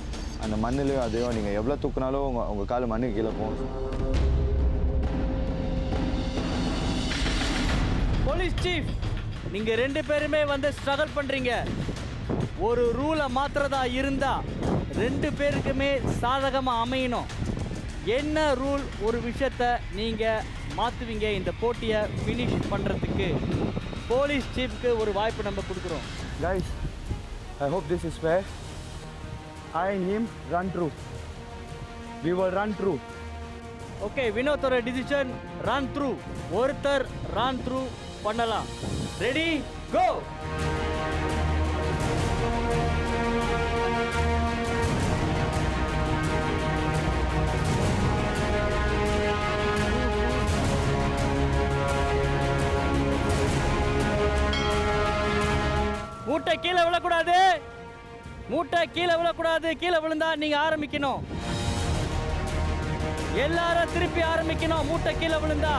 அந்த மண்ணிலையும் அதையும் நீங்கள் எவ்வளோ தூக்குனாலும் உங்கள் கால் மண்ணுக்கு கீழே போகும். போலீஸ் சீஃப், நீங்கள் 2 பேருமே வந்து ஸ்ட்ரகிள் பண்ணுறீங்க. ஒரு ரூலை மாத்திரதா இருந்தால் 2 பேருக்குமே சாதகமாக அமையணும். என்ன ரூல் ஒரு விஷயத்தை நீங்கள் மாற்றுவீங்க இந்த போட்டியை ஃபினிஷ் பண்ணுறதுக்கு? போலீஸ் சீஃப்க்கு ஒரு வாய்ப்பு நம்ம கொடுக்குறோம். Guys, I hope this is fair. I and him run through. We will run through. Okay, வினோத்தோட டிசிஷன் ரன் த்ரூ. ஒருத்தர் ரன் த்ரூ பண்ணலாம். Ready, go. மூட்டை கீழே விழக்கூடாது. மூட்டை கீழே விழக்கூடாது. கீழே விழுந்தா நீங்க ஆரம்பிக்கணும். எல்லாரும் திருப்பி ஆரம்பிக்கணும். மூட்டை கீழே விழுந்தா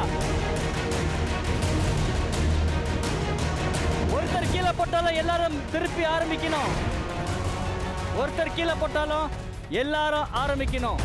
ஒருத்தர் கீழே போட்டாலும் எல்லாரும் திருப்பி ஆரம்பிக்கணும். ஒருத்தர் கீழே போட்டாலும் எல்லாரும் ஆரம்பிக்கணும்.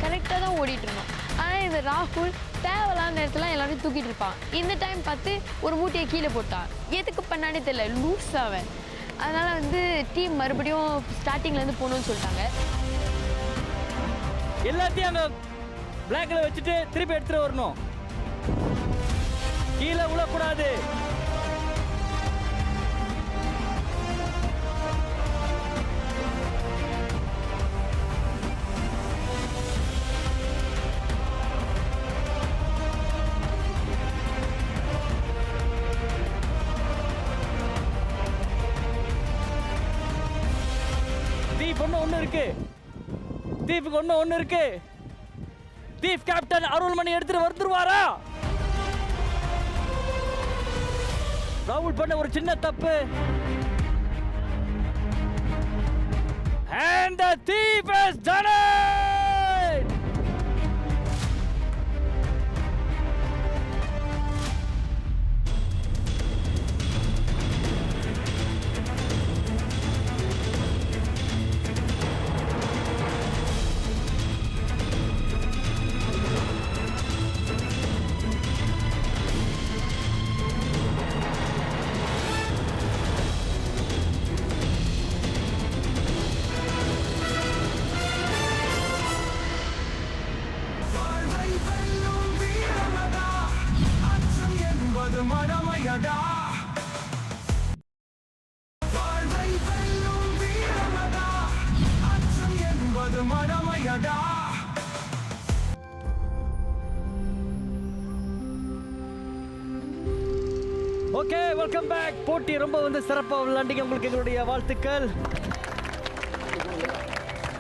கரெக்டாக தான் ஓடிட்டு இருந்தோம். ஆனால் இந்த ராகுல் தேவையில்லாத நேரத்தில் எல்லாரையும் தூக்கிட்டு இருப்பான். இந்த டைம் பார்த்து ஒரு மூட்டையை கீழே போட்டான். எதுக்கு பண்ணானே தெரியல, லூஸ் அவன். அதனால் வந்து டீம் மறுபடியும் ஸ்டார்டிங்லேருந்து போகணும்னு சொல்லிட்டாங்க. எல்லாத்தையும் அங்கே பிளாக்கில் வச்சுட்டு திருப்பி எடுத்துகிட்டு வரணும். கீழே விழக்கூடாது. தீப்புக்கு ஒன்று இருக்கு. தீப் கேப்டன் அருள்மணி எடுத்துட்டு வந்துருவாரா? ராகுல் பண்ண ஒரு சின்ன தப்பு. And the thief has done it! Okay, welcome back. போட்டி ரொம்ப சிறப்பாக விளையாண்டிங்க. உங்களுக்கு எங்களுடைய வாழ்த்துக்கள்.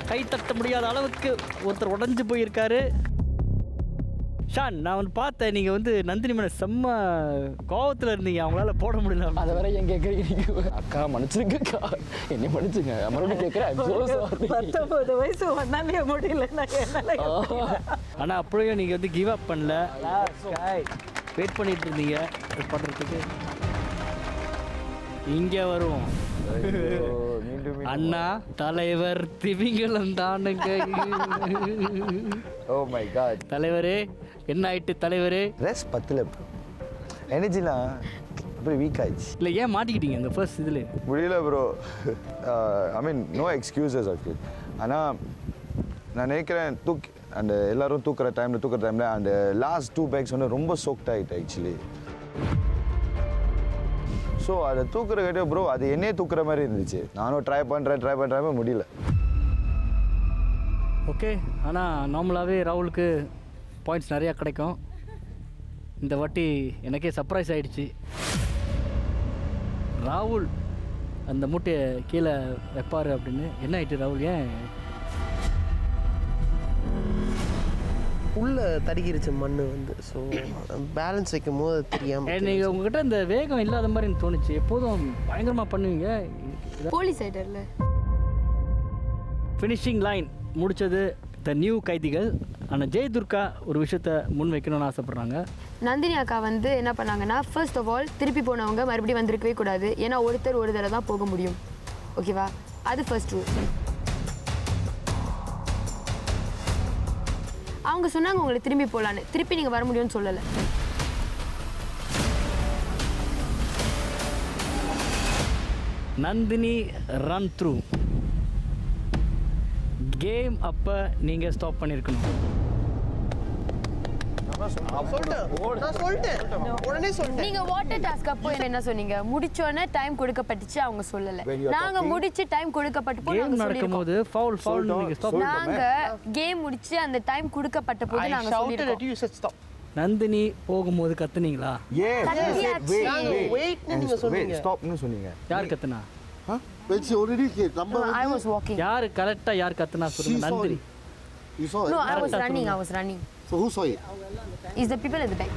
கை தட்ட முடியாத அளவுக்கு ஒருத்தர் உடஞ்சு போயிருக்காரு. ஷான், நான் பார்த்தேன், நீங்கள் நந்தினி மேலே செம்ம கோவத்தில் இருந்தீங்க. அவங்களால போட முடியல. அதை வர ஏன் கேட்குறீங்க? அக்கா மன்னிச்சிருக்கா, என்னை மன்னிச்சுங்க. மறுபடியும் கேட்குறேன். 19 வயசு ஒன்னாலே முடியல. ஆனால் அப்படியே நீங்கள் கிவ் அப் பண்ணல, வெயிட் பண்ணிட்டு இருந்தீங்க பண்ணுறதுக்கு. இங்கே வருவோம். அண்ணா தலைவர் திமிங்கலம் தானுங்க. Oh my God. தலைவரே, என்ன ஆயிட்டு தலைவரே? ரெஸ்ட் பத்தல, எனர்ஜிலாம் அப்படியே வீக் ஆயிடுச்சு. இல்லை, ஏன் மாட்டிக்கிட்டீங்க இந்த ஃபர்ஸ்ட் இதில்? முடியல ப்ரோ. ஐ மீன் நோ எக்ஸ்கியூசஸ் ஆக்கு. ஆனால் நான் நினைக்கிறேன் அந்த எல்லாரும் தூக்குற டைமில் அந்த லாஸ்ட் 2 பேக்ஸ் ரொம்ப சோக்ட் ஆகிட்டு ஆக்சுவலி. ஸோ அதை தூக்குற கேட்டே ப்ரோ, அது என்னையே தூக்குற மாதிரி இருந்துச்சு. நானும் ட்ரை பண்ணுறேன் முடியல. ஓகே, ஆனால் நார்மலாகவே ராகுலுக்கு பாயிண்ட்ஸ் நிறையா கிடைக்கும். இந்த வாட்டி எனக்கே சர்ப்ரைஸ் ஆகிடுச்சு. ராகுல் அந்த மூட்டையை கீழே வைப்பார் அப்படின்னு. என்ன ஆகிட்டு ராகுல்? ஏன் உள்ள தடுக்கிருச்சு மண் ஸோ பேலன்ஸ் வைக்கும் போது தெரியாமல். நீங்கள் உங்ககிட்ட இந்த வேகம் இல்லாத மாதிரி எனக்கு தோணுச்சு. எப்போதும் பயங்கரமாக பண்ணுவீங்க. போலீஸ் ஆயிட்டர்ல. ஃபினிஷிங் லைன் முடித்தது த நியூ கைதிகள். ஆனால் ஜெயதுர்கா ஒரு விஷயத்த முன் வைக்கணும்னு ஆசைப்பட்றாங்க. நந்தினி அக்கா என்ன பண்ணாங்கன்னா, ஃபர்ஸ்ட் ஆஃப் ஆல் திருப்பி போனவங்க மறுபடியும் வந்திருக்கவே கூடாது. ஏன்னா ஒருத்தர் ஒரு தடவை தான் போக முடியும். ஓகேவா? அது ஃபர்ஸ்ட் ரூல். அவங்க சொன்னாங்க உங்களை திரும்பி போகலான்னு. திருப்பி நீங்கள் வர முடியும்னு சொல்லலை. Nandini run through game. அப்போ நீங்கள் ஸ்டாப் பண்ணியிருக்கணும். நீங்க வாட்டர் டாஸ்க் அப்போ என்ன சொன்னீங்க? முடிச்சோனே டைம் கொடுக்கப்பட்டுச்சு, அவங்க சொல்லல. நாங்க முடிச்சு டைம் கொடுக்கப்பட்ட போது கேம் நடக்கும்போது ஃபவுல் நீங்க ஸ்டாப். நாங்க கேம் முடிச்சு அந்த டைம் கொடுக்கப்பட்ட போது நாங்க சொல்லிருக்கோம். நந்தினி போகும்போது கத்துனீங்களா? ஸ்டாப்னு சொன்னீங்க. யார் கத்துனா? I was walking. யார் கரெக்டா யார் கத்துனா சொல்லுங்க. Nandini. No, I was running. So who saw it? Is the people at the back.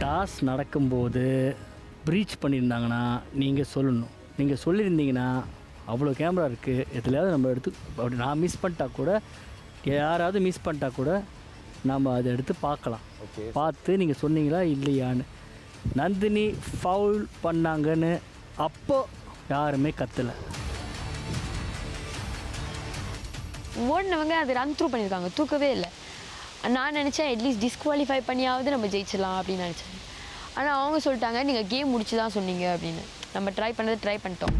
Toss நடக்கும்போது ப்ரீச் பண்ணியிருந்தாங்கன்னா நீங்கள் சொல்லணும். நீங்கள் சொல்லியிருந்தீங்கன்னா அவ்வளோ கேமரா இருக்குது, எதுலையாவது நம்ம எடுத்து அப்படி நான் மிஸ் பண்ணிட்டா கூட, யாராவது மிஸ் பண்ணிட்டா கூட நம்ம அதை எடுத்து பார்க்கலாம். பார்த்து நீங்கள் சொன்னீங்களா இல்லையான்னு. நந்தினி ஃபவுல் பண்ணாங்கன்னு அப்போ யாருமே கத்தலை. ஓடினவங்க அது ரன் த்ரூ பண்ணியிருக்காங்க, தூக்கவே இல்லை. நான் நினச்சேன் அட்லீஸ்ட் டிஸ்குவாலிஃபை பண்ணியாவது நம்ம ஜெயிச்சிடலாம் அப்படின்னு நினச்சேன். ஆனால் அவங்க சொல்லிட்டாங்க நீங்கள் கேம் முடிச்சு தான் சொன்னீங்க அப்படின்னு. நம்ம ட்ரை பண்ணிட்டோம்.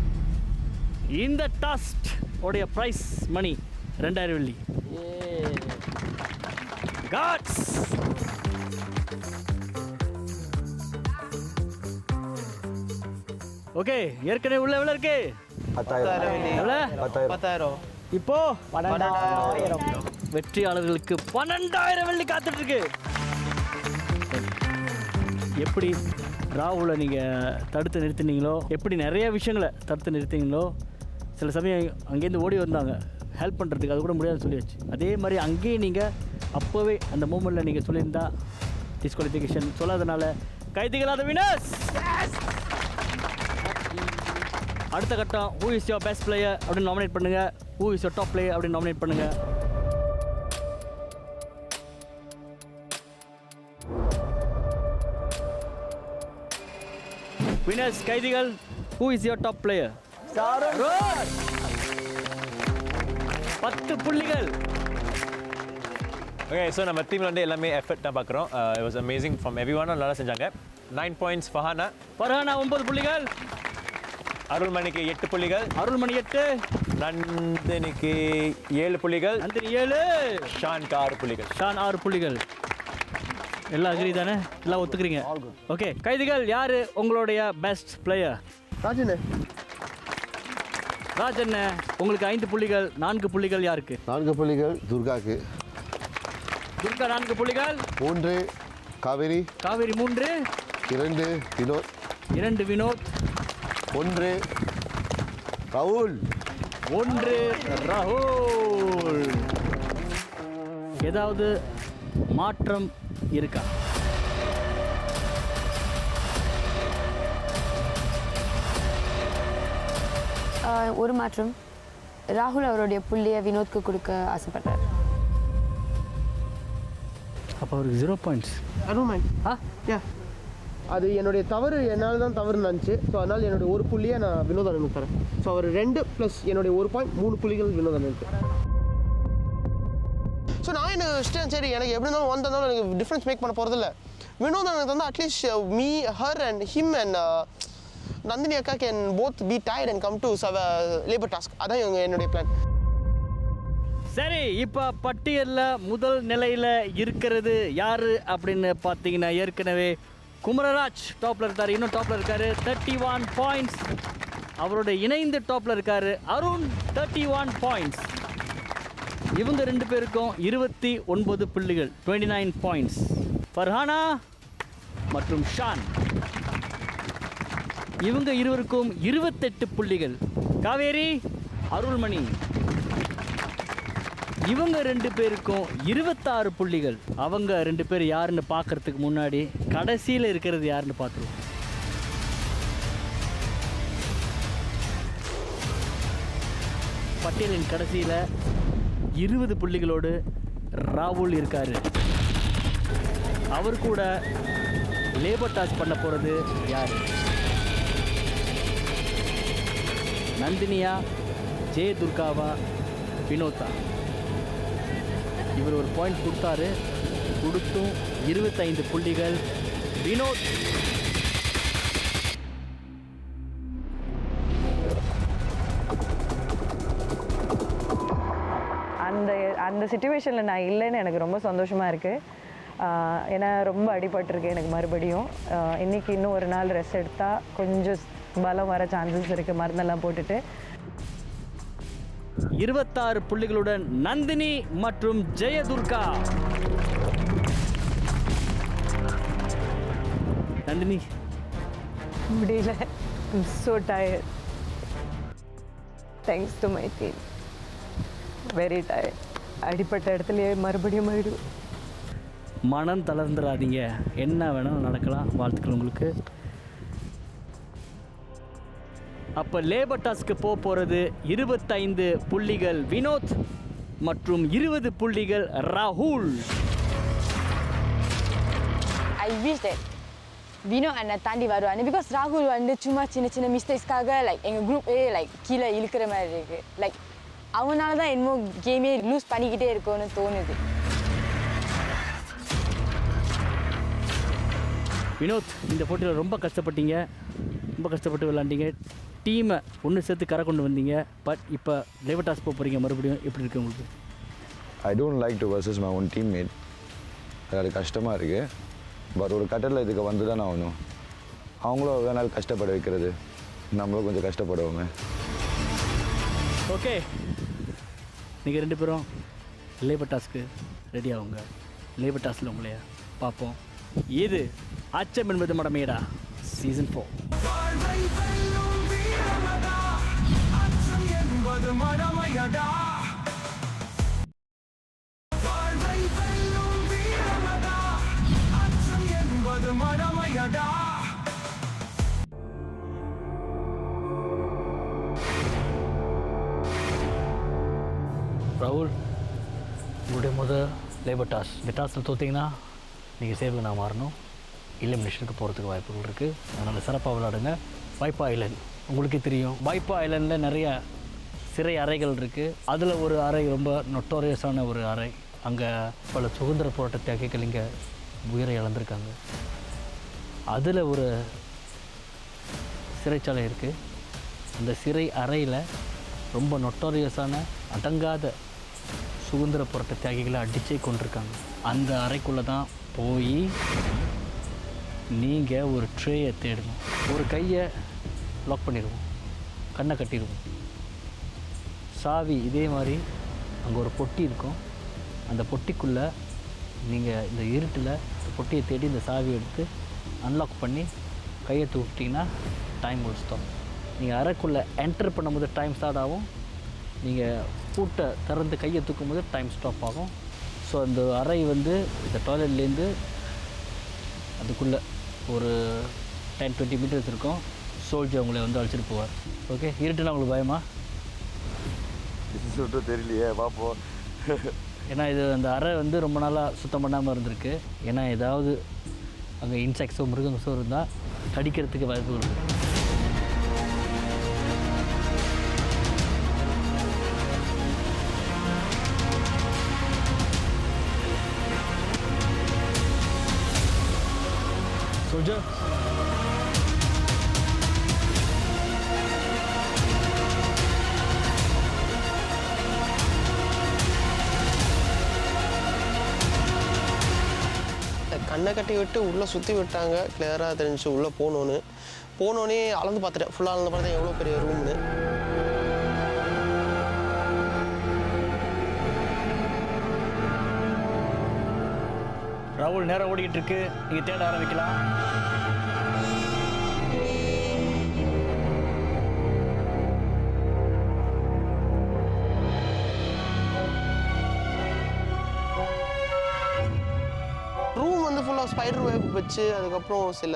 இந்த டாஸ்க் உடைய ப்ரைஸ் மணி 2000 வெள்ளி. காட்ஸ். ஓகே, ஏற்கனவே உள்ள எவ்வளோ இருக்கு? 10,000. இப்போ 12,000. வெற்றியாளர்களுக்கு 12,000 வெள்ளி காத்துட்டு இருக்கு. எப்படி ராகுலை நீங்கள் தடுத்து நிறுத்தினீங்களோ, எப்படி நிறைய விஷயங்களை தடுத்து நிறுத்தினீங்களோ, சில சமயம் அங்கேருந்து ஓடி வந்தாங்க ஹெல்ப் பண்ணுறதுக்கு அது கூட முடியாதுன்னு சொல்லியாச்சு. அதே மாதிரி அங்கேயும் நீங்கள் அப்போவே அந்த மூமெண்ட்டில் நீங்கள் சொல்லியிருந்தா டிஸ்குவாலிஃபிகேஷன் சொல்லாதனால கைதிகளாத வினர்ஸ். அடுத்த கட்டம் who is your best player அப்படின்னு நாமினேட் பண்ணுங்கள். Who is your top player அப்படின்னு நாமினேட் பண்ணுங்கள். வினர்ஸ் கைதிகள், who is your top player? 10 புள்ளிகள். ஓகே, ஸோ நம்ம டீமில் வந்து எல்லாமே எஃபர்ட் தான் பார்க்குறோம். It was amazing from every one. நல்லா செஞ்சாங்க. 9 பாயிண்ட்ஸ் ஃபர்ஹானா. 9 புள்ளிகள். அருள்மணிக்கு 8 புள்ளிகள். அருள்மணி 8. நந்தினிக்கு 7 புள்ளிகள். நந்தினி 7. ஷானுக்கு 6 புள்ளிகள். ஷான் 6 புள்ளிகள். எல்லாம் அக்ரி தானே? எல்லாம் ஒத்துக்கிறீங்க? ஓகே, கைதிகள் யார் உங்களுடைய பெஸ்ட் பிளேயர்? ராஜனே. ராஜண்ணே, உங்களுக்கு 5 புள்ளிகள். 4 புள்ளிகள் யாருக்கு? 4 புள்ளிகள் துர்காக்கு. துர்கா 4 புள்ளிகள். 3 காவேரி. காவேரி 3. 2 வினோத். 2 வினோத். 1 ராகுல். 1 ராகுல். ஏதாவது மாற்றம் இருக்கா? ஒரு மாற்றம். ராகுல் அவருடைய புள்ளியை வினோத்க்கு கொடுக்க ஆசைப்படுறாரு. அப்போ அவருக்கு 0 பாயிண்ட்ஸ். அருள்மணி. யா, அது என்னுடைய தவறு, என்னால் தான் தவறு நினச்சி. ஸோ அதனால் என்னுடைய ஒரு புள்ளியை நான் வினோதனுக்கு தரேன். ஸோ அவர் 2 ப்ளஸ் என்னுடைய 1 பாயிண்ட் 3 புள்ளிகள் வினோதனுக்கு. ஸோ நான் என்ன இஷ்டம், சரி எனக்கு எப்படி இருந்தாலும் வந்தாலும் எனக்கு டிஃப்ரென்ஸ் மேக் பண்ண போகிறதில்ல. வினோதனுக்கு வந்து at least me her and him and Nandini அக்கா can both be tired and come to labour task. அதான் என்னுடைய பிளான். சரி, இப்போ பட்டியலில் முதல் நிலையில் இருக்கிறது யார் அப்படின்னு பார்த்தீங்கன்னா ஏற்கனவே குமரராஜ் டாப்பில் இருக்கார். இன்னும் டாப்பில் இருக்கார் 31 பாயிண்ட்ஸ். அவரோட இணைந்து டாப்பில் இருக்கார் அருண் 31 பாயிண்ட்ஸ். இவங்க 2 பேருக்கும் 29 புள்ளிகள் 29 பாயிண்ட்ஸ். ஃபர்ஹானா மற்றும் ஷான் இவங்க இருவருக்கும் 28 புள்ளிகள். காவேரி, அருள்மணி இவங்க 2 பேருக்கும் 26 புள்ளிகள். அவங்க 2 பேர் யாருன்னு பார்க்கறதுக்கு முன்னாடி கடைசியில் இருக்கிறது யாருன்னு பார்த்துருவோம். பட்டியலின் கடைசியில் 20 புள்ளிகளோடு ராகுல் இருக்காரு. அவர் கூட லேபர் டாஸ்க் பண்ண போகிறது யார்? நந்தினியா, ஜெய துர்காவா, வினோதா? இவர் ஒரு பாயிண்ட் கொடுத்தாரு, கொடுத்தும் 25 புள்ளிகள். வினோத் அந்த சிச்சுவேஷனில் நான் இல்லைன்னு எனக்கு ரொம்ப சந்தோஷமாக இருக்குது. ஏன்னா ரொம்ப அடிபட்டிருக்கு எனக்கு மறுபடியும். இன்றைக்கி இன்னும் ஒரு நாள் ரெஸ்ட் எடுத்தால் கொஞ்சம் பலம் வர சான்சஸ் இருக்குது, மருந்தெல்லாம் போட்டுட்டு. 26 புள்ளிகளுடன் நந்தினி மற்றும் ஜெயதுர்கா. நந்தினி முடியல, I'm so tired. Thanks to my team. Very tired. அடிப்பட்ட இடத்துலயே மறுபடியும் ஆயிடும். மனம் தளர்ந்துடாதீங்க, என்ன வேணாலும் நடக்கலாம். வாழ்த்துக்கள் உங்களுக்கு. அப்போ லேபர் டாஸ்க்கு போகிறது 25 புள்ளிகள் வினோத் மற்றும் 20 புள்ளிகள் ராகுல். I wish that வினோத் அண்ணா தாண்டி வருவாங்க. பிகாஸ் ராகுல் வந்து சும்மா சின்ன சின்ன மிஸ்டேக்ஸ்க்காக லைக் எங்கள் குரூப்பே லைக் கீழே இழுக்கிற மாதிரி இருக்குது. லைக் அவனால தான் என்னமோ கேமே லூஸ் பண்ணிக்கிட்டே இருக்கும்னு தோணுது. வினோத், இந்த போட்டியில் ரொம்ப கஷ்டப்பட்டீங்க, ரொம்ப கஷ்டப்பட்டு விளாண்டீங்க. டீமை ஒன்று சேர்த்து கரை கொண்டு வந்தீங்க. பட் இப்போ லேபர் டாஸ்க் போகிறீங்க மறுபடியும், எப்படி இருக்குது உங்களுக்கு? I don't like to versus my own teammate. அது கஷ்டமாக இருக்குது. பட் ஒரு கட்டத்தில் இதுக்கு வந்து தான் ஆகணும். அவங்களும் எவ்வளோ நாள் கஷ்டப்பட வைக்கிறது, நம்மளும் கொஞ்சம் கஷ்டப்படுவோமே. ஓகே, நீங்கள் 2 பேரும் லேபர் டாஸ்க்கு ரெடி ஆகுங்க. லேபர் டாஸ்கில் உங்களைய பார்ப்போம். இது அச்சம் என்பது மடமையடா சீசன் 4. மடமையடா ராகுல், உங்களுடைய முதல் லேபர் டாஸ்க். இந்த டாஸ்கில் தோற்றிங்கன்னா நீங்கள் சேவகனாக மாறணும், எலிமினேஷனுக்கு போகிறதுக்கு வாய்ப்புகள் இருக்குது. அதனால் சிறப்பாக விளையாடுங்க. பைப்பா ஐலண்ட் உங்களுக்கே தெரியும். பைப்பா ஐலண்டில் நிறைய சிறை அறைகள் இருக்குது. அதில் ஒரு அறை ரொம்ப நொட்டோரியஸான ஒரு அறை. அங்கே பல சுதந்திர போராட்ட தியாகிகள் இங்கே உயிரை இழந்திருக்காங்க. அதில் ஒரு சிறைச்சாலை இருக்குது. அந்த சிறை அறையில் ரொம்ப நொட்டோரியஸான அடங்காத சுதந்திர போராட்ட தியாகிகளை அடிச்சே கொண்டிருக்காங்க. அந்த அறைக்குள்ளே தான் போய் நீங்கள் ஒரு ட்ரேயை தேடணும். ஒரு கையை லாக் பண்ணிடுவோம், கண்ணை கட்டிடுவோம். சாவி இதே மாதிரி அங்கே ஒரு பொட்டி இருக்கும். அந்த பொட்டிக்குள்ளே நீங்கள் இந்த இருட்டில் பொட்டியை தேடி இந்த சாவி எடுத்து அன்லாக் பண்ணி கையை தூக்கிட்டிங்கன்னா டைம் will stop. நீங்கள் அறைக்குள்ளே என்டர் பண்ணும்போது டைம் ஸ்டார்ட் ஆகும். நீங்கள் பூட்டை திறந்து கையை தூக்கும்போது டைம் ஸ்டாப் ஆகும். ஸோ அந்த அறை வந்து இந்த டாய்லெட்லேருந்து அதுக்குள்ளே ஒரு 10-20 மீட்டர்ஸ் இருக்கும். சோல்ஜர் உங்களை வந்து அழைச்சிட்டு போவார். ஓகே, இருட்டுனா உங்களுக்கு பயமா? சொல்லிட்டு தெரியலையே, பார்ப்போம். ஏன்னா இது அந்த அறை வந்து ரொம்ப நாளாக சுத்தம் பண்ணாமல் இருந்திருக்கு. ஏன்னா ஏதாவது அங்கே இன்செக்ட்ஸோ மிருகங்கஸோ இருந்தால் கடிக்கிறதுக்கு வாய்ப்பு இருக்குது. Soldier. கண்ணை கட்டி விட்டு உள்ளே சுற்றி விட்டாங்க. கிளியராக தெரிஞ்சு உள்ளே போனோன்னே அளந்து பார்த்துட்டேன். ஃபுல்லாக அளந்து பார்த்தேன் எவ்வளோ பெரிய ரூம்னு. ராகுல், நேரம் ஓடிக்கிட்டு இருக்கு, நீங்கள் தேட ஆரம்பிக்கலாம். ரூம் வந்து ஃபுல்லாக ஸ்பைடர் வெப் வச்சு, அதுக்கப்புறம் சில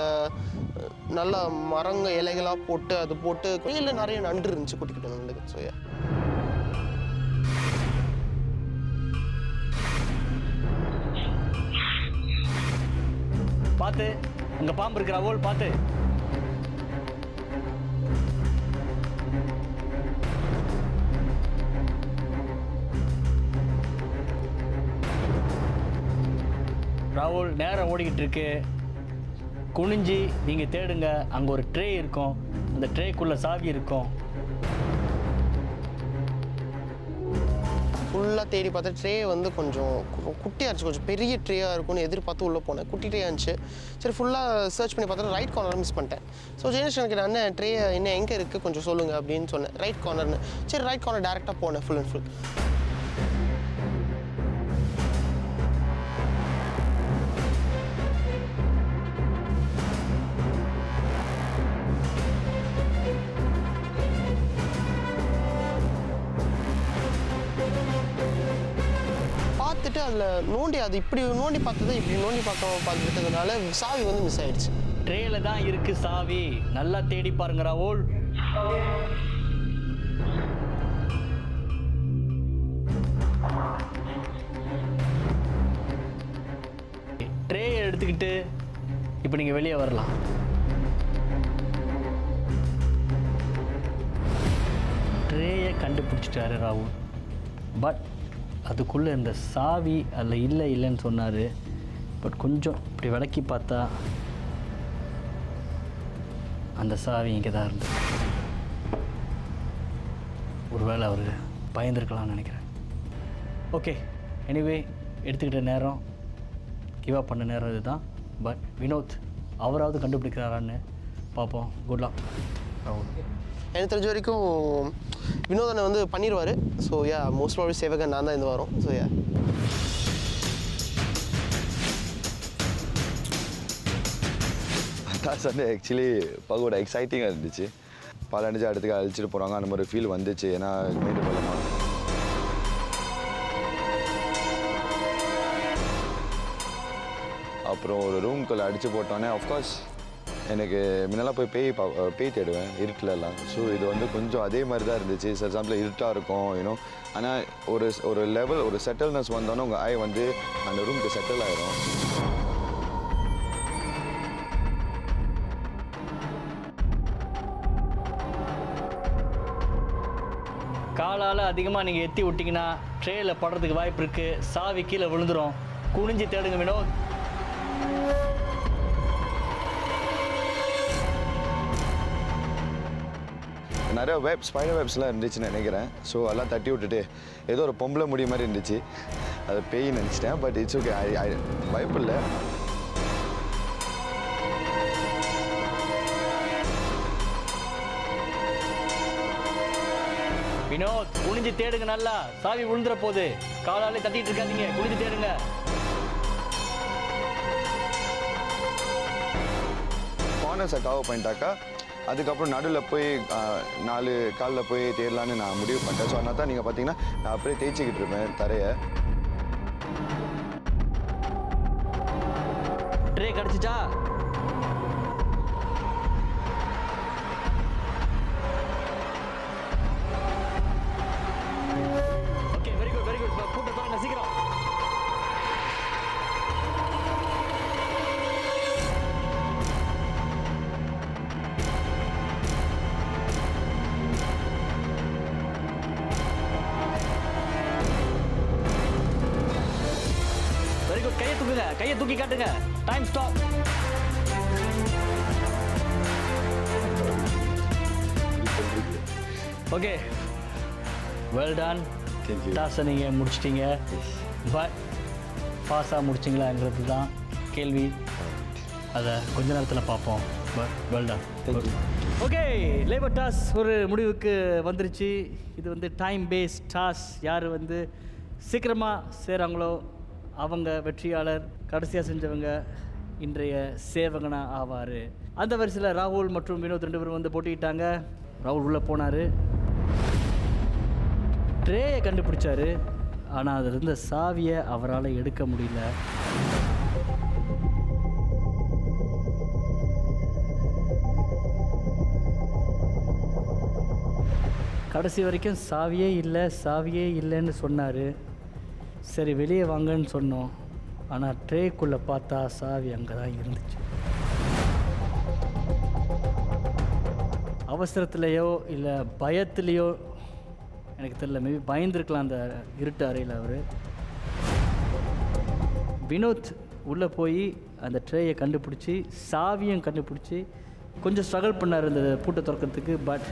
நல்ல இலைகளாக போட்டு அது போட்டு கையில் நிறைய நண்டு இருந்துச்சு, குட்டிக்கிட்ட நண்டு. ஸோ பார்த்து, அங்கே பாம்பு இருக்கு ராகுல், பார்த்து. ராகுல், நேரம் ஓடிக்கிட்டு இருக்கு, குனிஞ்சி நீங்கள் தேடுங்க. அங்கே ஒரு ட்ரே இருக்கும், அந்த ட்ரேக்குள்ளே சாவி இருக்கும். ஃபுல்லாக தேடி பார்த்தா ட்ரே வந்து கொஞ்சம் குட்டியாக இருந்துச்சு, கொஞ்சம் பெரிய ட்ரேயாக இருக்கும்னு எதிர்பார்த்து உள்ளே போனேன். குட்டி ட்ரே இருந்துச்சு. சரி, ஃபுல்லாக சர்ச் பண்ணி பார்த்தா ரைட் கார்னர் மிஸ் பண்ணிட்டேன். ஸோ ஜெயேஷ் எனக்கு அண்ணன் ட்ரே என்ன எங்கே இருக்குது கொஞ்சம் சொல்லுங்கள் அப்படின்னு சொன்னேன். ரைட் கார்னர்னு. சரி, ரைட் கார்னர் டேரெக்டாக போனேன் ஃபுல் அண்ட் ஃபுல். பார்த்துட்டு அதில் நோண்டி, அது இப்படி நோண்டி பார்த்தது இப்படி நோண்டி பார்த்துட்டதுனால சாவி வந்து மிஸ் ஆயிடுச்சு. ட்ரேல தான் இருக்கு சாவி, நல்லா தேடி பாருங்க ராகுல். ட்ரே எடுத்துக்கிட்டு இப்போ நீங்கள் வெளியே வரலாம். ட்ரேயை கண்டுபிடிச்சிட்டாரு ராகுல். பட் அதுக்குள்ளே இந்த சாவி அதில் இல்லைன்னு சொன்னார். பட் கொஞ்சம் இப்படி விளக்கி பார்த்தா அந்த சாவி இங்கே தான் இருந்தது. ஒருவேளை அவர் பயந்துருக்கலாம்னு நினைக்கிறேன். ஓகே, எனிவே எடுத்துக்கிட்ட நேரம், கிவ் அப் பண்ண நேரம் இதுதான். பட் வினோத் அவராவது கண்டுபிடிக்கிறாரான்னு பார்ப்போம். குட்லாம். எனக்கு தெரிஞ்ச வரைக்கும் வினோதனை வந்து பண்ணிடுவார். ஸோ யா, மோஸ்ட் ப்ராபப்லி சேவகன் நான் தான் இந்த வாரம். ஸோ யா, சண்டே ஆக்சுவலி பகோட எக்ஸைட்டிங்காக இருந்துச்சு. பல அடிச்சு அடுத்துக்கு அழிச்சிட்டு போகிறாங்க அந்த மாதிரி ஃபீல் வந்துச்சு. ஏன்னா மீண்டும் பலமா அப்புறம் ஒரு ரூம்குள்ளே அடித்து போட்டோன்னே ஆஃப்கோர்ஸ் எனக்கு முன்னெல்லாம் போய் பேய் தேடுவேன் இருட்டிலலாம். ஸோ இது வந்து கொஞ்சம் அதே மாதிரி தான் இருந்துச்சு. சில சமயத்தில் இருட்டாக இருக்கும் யூனோ. ஆனால் ஒரு லெவல் ஒரு செட்டில்னஸ் வந்தோன்னே உங்கள் ஐ வந்து அந்த ரூமுக்கு செட்டில் ஆயிரும். காலால் அதிகமாக நீங்கள் எத்தி விட்டிங்கன்னா ட்ரேயில் படுறதுக்கு வாய்ப்பு இருக்குது. சாவி கீழே விழுந்துடும். குனிஞ்சு தேடுங்க வினோத். நிறைய ஸ்பைடர் வெப்ஸ்லாம் இருந்துச்சுன்னு நினைக்கிறேன். ஸோ எல்லாம் தட்டி விட்டுட்டு ஏதோ ஒரு பொம்பளை முடி மாதிரி இருந்துச்சு. அதை பேய் நினச்சிட்டேன். பட் இட்ஸ் ஓகே, பயப்பில்லை. வினோத் குனிஞ்சு தேடுங்க நல்லா. சாவி விழுந்துற போது காலாலே தட்டிட்டு இருக்காதீங்க. குனிஞ்சு தேடுங்க. கார்னர்ஸை கவர் பண்ணிட்டாக்கா அதுக்கப்புறம் நடுவில் போய் 4 காலில் போய் தேடலான்னு நான் முடிவு பண்ணிட்டேன். ஸோ அதனால தான் நீங்கள் பார்த்தீங்கன்னா நான் அப்படியே தேய்ச்சிக்கிட்டு இருப்பேன் தரையை. ட்ரே கிடச்சிச்சா? Okay, very good very good. கூட்ட தோங்க சீக்கிரம். Very good. கையை தூக்குங்க. கையை தூக்கி காட்டுங்க. Time stop. Okay, well done. டாஸை நீங்கள் முடிச்சிட்டீங்க. பட் பாஸாக முடிச்சிங்களாங்கிறது தான் கேள்வி. அதை கொஞ்ச நேரத்தில் பார்ப்போம். But well done. Okay, labour toss ஒரு முடிவுக்கு வந்துருச்சு. இது வந்து டைம் பேஸ்ட் டாஸ். யார் வந்து சீக்கிரமாக செய்கிறாங்களோ அவங்க வெற்றியாளர். கடைசியாக செஞ்சவங்க இன்றைய சேவகனா ஆவார். அந்த வரிசையில் ராகுல் மற்றும் வினோத் 2 பேரும் வந்து போட்டிக்கிட்டாங்க. ராகுல் உள்ளே போனார், ட்ரேயை கண்டுபிடிச்சாரு. ஆனால் அதில் இருந்த சாவியை அவரால் எடுக்க முடியல. கடைசி வரைக்கும் சாவியே இல்லைன்னு சொன்னார். சரி வெளியே வாங்கன்னு சொன்னோம். ஆனால் ட்ரேக்குள்ளே பார்த்தா சாவி அங்கே தான் இருந்துச்சு. அவசரத்துலேயோ இல்லை பயத்துலேயோ எனக்கு தெரியல, மேபி பயந்துருக்கலாம் அந்த இருட்டு அறையில் அவர். வினோத் உள்ளே போய் அந்த ட்ரேயை கண்டுபிடிச்சி சாவியும் கண்டுபிடிச்சி கொஞ்சம் ஸ்ட்ரகிள் பண்ணார் இந்த பூட்டை திறக்கிறதுக்கு. பட்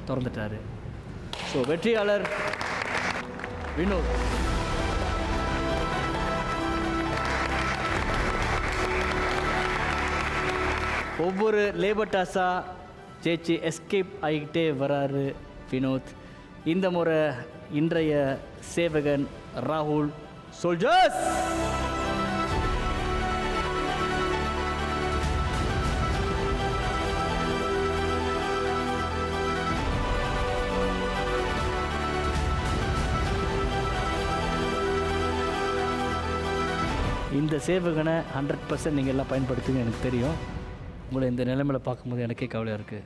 திறந்துட்டார். ஸோ வெற்றியாளர் வினோத். ஒவ்வொரு லேபர் டாஸாக ஜெயிச்சு எஸ்கேப் ஆகிக்கிட்டே வராரு வினோத். இந்த முறை இன்றைய சேவகன் ராகுல். சோல்ஜர்ஸ், இந்த சேவகனை 100% நீங்கள் எல்லாம் பயன்படுத்துங்க. எனக்கு தெரியும் உங்களை இந்த நிலைமையில் பார்க்கும்போது எனக்கே கவலையாக இருக்குது.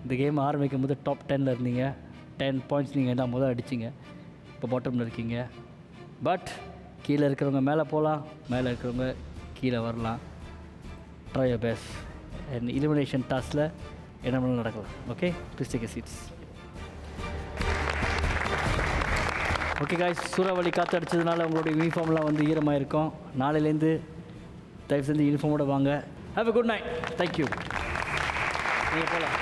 இந்த கேம் ஆரம்பிக்கும் போது டாப் 10ல் இருந்தீங்க. 10 பாயிண்ட்ஸ் நீங்கள் எல்லாம் முதல் அடிச்சிங்க. இப்போ பாட்டமில் இருக்கீங்க. பட் கீழே இருக்கிறவங்க மேலே போகலாம், மேலே இருக்கிறவங்க கீழே வரலாம். Try your best. And elimination டாஸில் என்ன வேணாலும் நடக்கலாம். Okay, please take a seats. Okay guys, சூறாவளி காற்று அடித்ததுனால உங்களுடைய யூனிஃபார்ம்லாம் வந்து ஈரமாக இருக்கும். நாளையிலேருந்து தயவு செஞ்சு யூனிஃபார்மோட வாங்க. Have a good night. Thank you. நீங்கள் போகலாம்.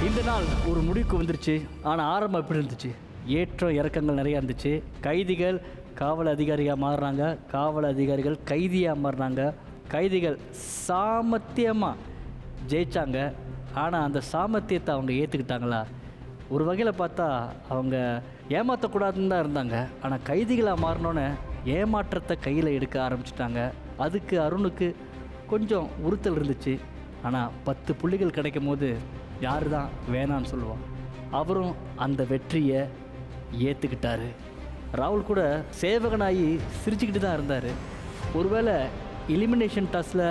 இந்த நாள் ஒரு முடிவுக்கு வந்துருச்சு. ஆனால் ஆரம்பம் எப்படி இருந்துச்சு? ஏற்றம் இறக்கங்கள் நிறையா இருந்துச்சு. கைதிகள் காவல் அதிகாரியாக மாறுறாங்க, காவல் அதிகாரிகள் கைதியாக மாறுறாங்க. கைதிகள் சாமர்த்தியமாக ஜெயித்தாங்க. ஆனால் அந்த சாமர்த்தியத்தை அவங்க ஏற்றுக்கிட்டாங்களா? ஒரு வகையில் பார்த்தா அவங்க ஏமாற்றக்கூடாதுன்னு தான் இருந்தாங்க. ஆனால் கைதிகளாக மாறினோன்னே ஏமாற்றத்தை கையில் எடுக்க ஆரம்பிச்சிட்டாங்க. அதுக்கு அருணுக்கு கொஞ்சம் உறுத்தல் இருந்துச்சு. ஆனால் 10 புள்ளிகள் கிடைக்கும் போது யார் தான் வேணான்னு சொல்லுவான்? அவரும் அந்த வெற்றியை ஏற்றுக்கிட்டாரு. ராகுல் கூட சேவகனாகி சிரிச்சுக்கிட்டு தான் இருந்தார். ஒருவேளை எலிமினேஷன் டாஸில்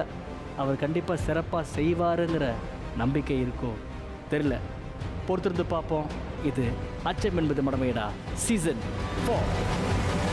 அவர் கண்டிப்பாக சிறப்பாக செய்வாருங்கிற நம்பிக்கை இருக்கும், தெரியல. பொறுத்திருந்து பார்ப்போம். இது அச்சம் என்பது மடமையடா சீசன் 4.